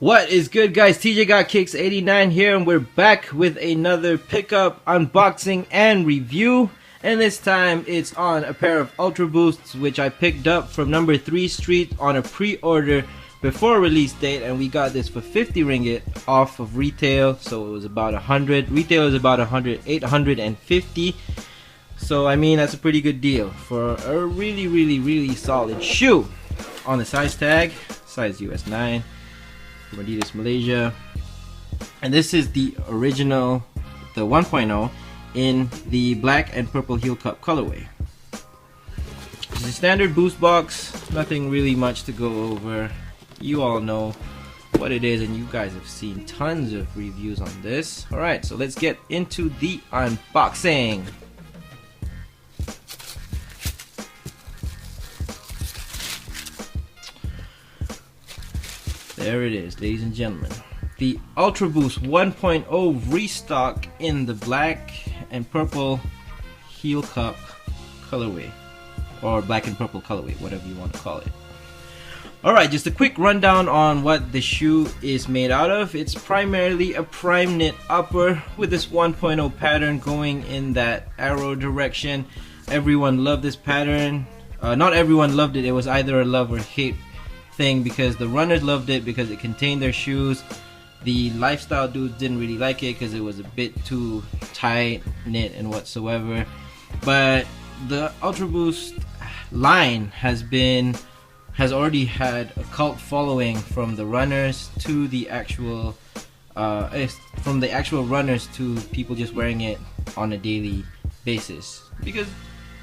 What is good, guys? TJ Got Kicks 89 here, and we're back with another pickup, unboxing, and review. And this time it's on a pair of Ultraboosts, which I picked up from number 3 Street on a pre-order before release date, and we got this for 50 ringgit off of retail, so it was about 100. Retail is about 850. So I mean, that's a pretty good deal for a really solid shoe. On the size tag, size US 9. From Adidas Malaysia, and this is the original, the 1.0 in the black and purple heel cup colorway. It's a standard boost box, nothing really much to go over. You all know what it is, and you guys have seen tons of reviews on this. Alright, so let's get into the unboxing. There it is, ladies and gentlemen. The Ultraboost 1.0 Restock in the black and purple heel cup colorway. Or black and purple colorway, whatever you want to call it. Alright, just a quick rundown on what the shoe is made out of. It's primarily a prime knit upper with this 1.0 pattern going in that arrow direction. Everyone loved this pattern. Not everyone loved it. It was either a love or hate thing, because the runners loved it because it contained their shoes. The lifestyle dudes didn't really like it because it was a bit too tight knit and whatsoever. But the Ultraboost line has already had a cult following from the runners to the actual from the actual runners to people just wearing it on a daily basis. Because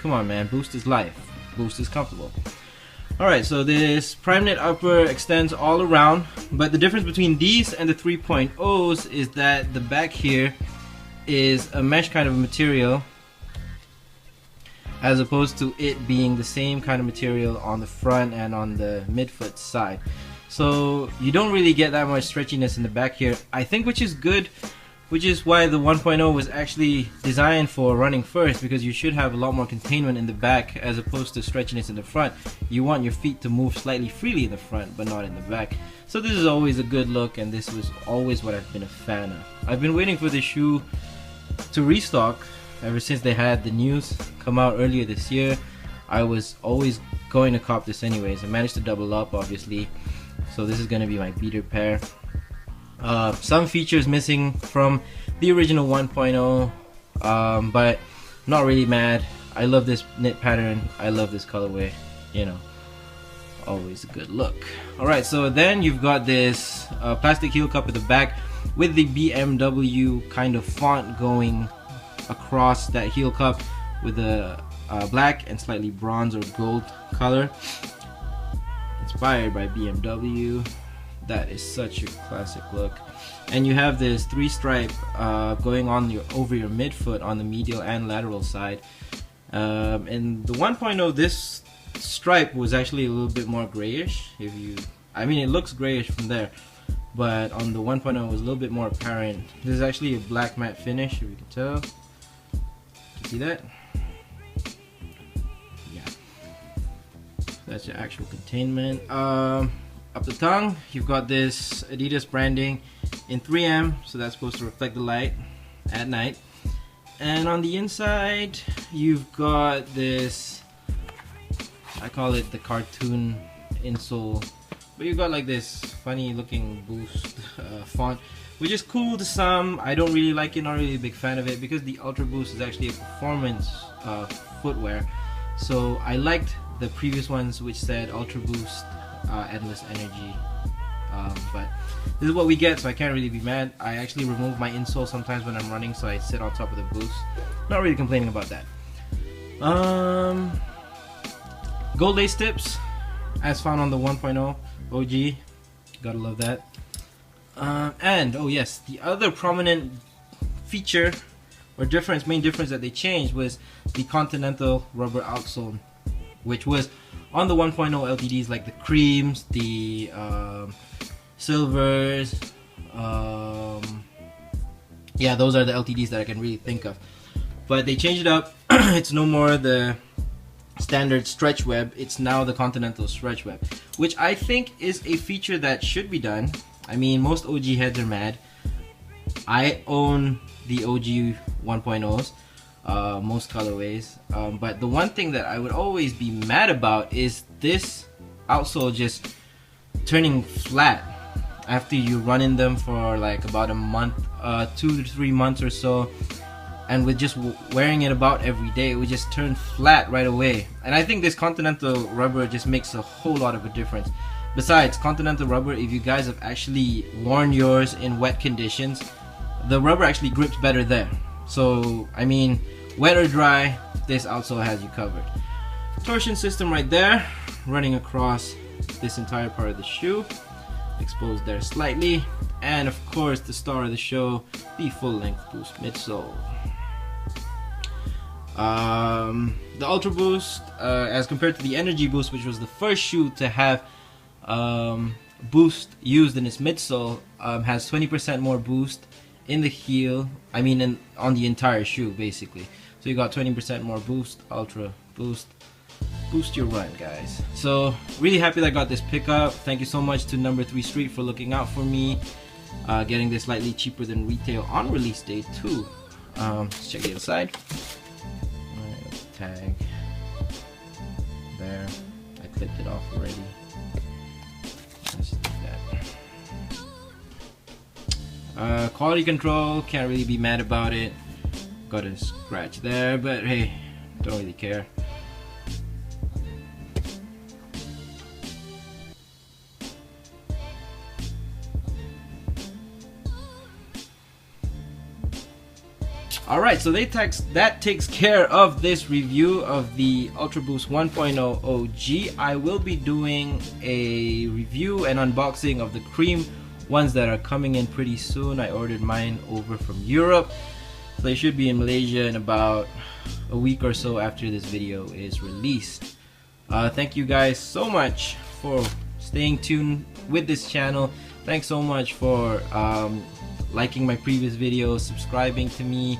come on, man, Boost is life, Boost is comfortable. Alright, so this prime knit upper extends all around, but the difference between these and the 3.0s is that the back here is a mesh kind of material, as opposed to it being the same kind of material on the front and on the midfoot side. So you don't really get that much stretchiness in the back here, I think, which is good, which is why the 1.0 was actually designed for running first, because you should have a lot more containment in the back as opposed to stretchiness in the front. You want your feet to move slightly freely in the front but not in the back. So this is always a good look, and this was always what I've been a fan of. I've been waiting for this shoe to restock ever since they had the news come out earlier this year. I was always going to cop this anyways. I managed to double up, obviously, so this is going to be my beater pair. Some features missing from the original 1.0, but not really mad. I love this knit pattern, I love this colorway, you know, always a good look. Alright, so then you've got this plastic heel cup at the back with the BMW kind of font going across that heel cup with a black and slightly bronze or gold color, inspired by BMW. That is such a classic look. And you have this 3-stripe going on over your midfoot on the medial and lateral side. And the 1.0, this stripe was actually a little bit more grayish. I mean, it looks grayish from there, but on the 1.0 it was a little bit more apparent. This is actually a black matte finish, if you can tell. Can you see that? Yeah. That's your actual containment. Up the tongue, you've got this Adidas branding in 3M, so that's supposed to reflect the light at night. And on the inside, you've got this, I call it the cartoon insole, but you've got like this funny looking Boost font, which is cool to some. I don't really like it, not really a big fan of it, because the Ultraboost is actually a performance footwear. So I liked the previous ones which said Ultraboost endless energy, but this is what we get, so I can't really be mad. I actually remove my insole sometimes when I'm running, so I sit on top of the Boost. Not really complaining about that. Gold lace tips as found on the 1.0 OG, gotta love that. And oh yes, the other prominent feature or main difference that they changed was the continental rubber outsole, which was on the 1.0 LTDs, like the creams, the silvers, yeah, those are the LTDs that I can really think of. But they changed it up. It's no more the standard stretch web, it's now the continental stretch web, which I think is a feature that should be done. I mean, most OG heads are mad. I own the OG 1.0s, most colorways, but the one thing that I would always be mad about is this outsole just turning flat after you run in them for like about a month, 2 to 3 months or so, and with just wearing it about every day, it would just turn flat right away. And I think this Continental rubber just makes a whole lot of a difference. Besides, Continental rubber, if you guys have actually worn yours in wet conditions, the rubber actually grips better there. So I mean, wet or dry, this outsole has you covered. Torsion system right there, running across this entire part of the shoe, exposed there slightly, and of course the star of the show, the full length boost midsole. The Ultraboost, as compared to the Energy Boost, which was the first shoe to have boost used in its midsole, has 20% more boost in the heel, I mean on the entire shoe basically. So you got 20% more boost. Ultra Boost, boost your run, guys. So really happy that I got this pickup. Thank you so much to Number 3 Street for looking out for me, getting this slightly cheaper than retail on release day too. Let's check the inside. Tag there, I clipped it off already. Let's do that. Quality control, can't really be mad about it. Got a scratch there, but hey, don't really care. Alright, so that takes care of this review of the Ultraboost 1.0 OG. I will be doing a review and unboxing of the cream ones that are coming in pretty soon. I ordered mine over from Europe, so they should be in Malaysia in about a week or so after this video is released. Thank you guys so much for staying tuned with this channel. Thanks so much for liking my previous videos, subscribing to me,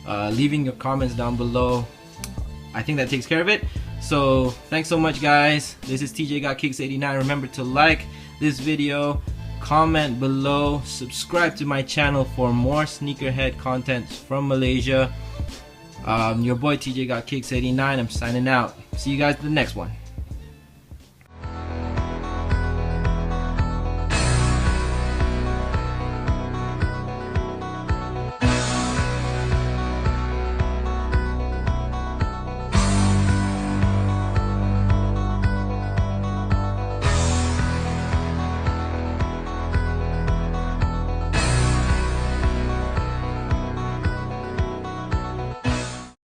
leaving your comments down below. I think that takes care of it. So thanks so much, guys. This is TJ Got Kicks 89. Remember to like this video, comment below, subscribe to my channel for more sneakerhead content from Malaysia. Your boy TJ Got Kicks 89. I'm signing out. See you guys in the next one.